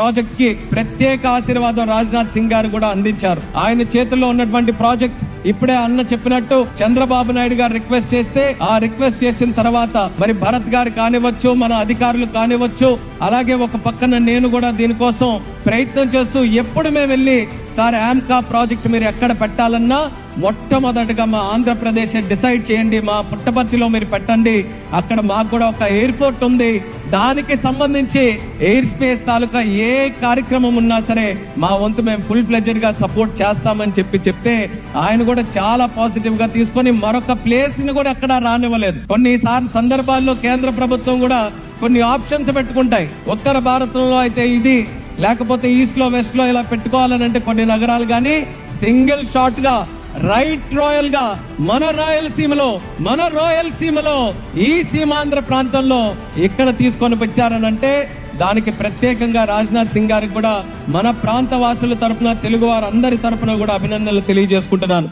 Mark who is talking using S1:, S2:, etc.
S1: Project కి ప్రత్యేక ఆశీర్వాదం రాజ్నాథ్ సింగ్ గారు కూడా అందించారు. ఆయన చేతుల్లో ఉన్నటువంటి ప్రాజెక్ట్ ఇప్పుడే అన్న చెప్పినట్టు చంద్రబాబు నాయుడు గారు రిక్వెస్ట్ చేస్తే ఆ రిక్వెస్ట్ చేసిన తర్వాత మరి భరత్ గారు కానివచ్చు, మన అధికారులు కానివచ్చు, అలాగే ఒక పక్కన నేను కూడా దీనికోసం ప్రయత్నం చేస్తూ ఎప్పుడు మేము వెళ్ళి సార్ ఆమ్కా ప్రాజెక్ట్ మీరు ఎక్కడ పెట్టాలన్నా మొట్టమొదటిగా మా ఆంధ్రప్రదేశ్ డిసైడ్ చేయండి, మా పుట్టపర్తిలో మీరు పెట్టండి, అక్కడ మాకు కూడా ఒక ఎయిర్పోర్ట్ ఉంది, దానికి సంబంధించి ఎయిర్ స్పేస్ తాలూకా ఏ కార్యక్రమం ఉన్నా సరే మా వంతు మేము ఫుల్ ఫ్లెడ్జెడ్ గా సపోర్ట్ చేస్తామని చెప్తే ఆయన కూడా చాలా పాజిటివ్ గా తీసుకొని మరొక ప్లేస్ ని కూడా ఎక్కడా రానివ్వలేదు. కొన్ని సందర్భాల్లో కేంద్ర ప్రభుత్వం కూడా కొన్ని ఆప్షన్స్ పెట్టుకుంటాయి. ఉత్తర భారతంలో అయితే ఇది, లేకపోతే ఈస్ట్ లో వెస్ట్ లో ఇలా పెట్టుకోవాలని అంటే కొన్ని నగరాలు, కానీ సింగిల్ షాట్ గా రైట్ రాయల్ గా మన రాయలసీమలో ఈ సీమాంధ్ర ప్రాంతంలో ఇక్కడ తీసుకొని పెట్టారనంటే దానికి ప్రత్యేకంగా రాజ్నాథ్ సింగ్ గారికి కూడా మన ప్రాంత వాసుల తరపున, తెలుగు వారందరి తరపున కూడా అభినందనలు తెలియజేసుకుంటున్నాను.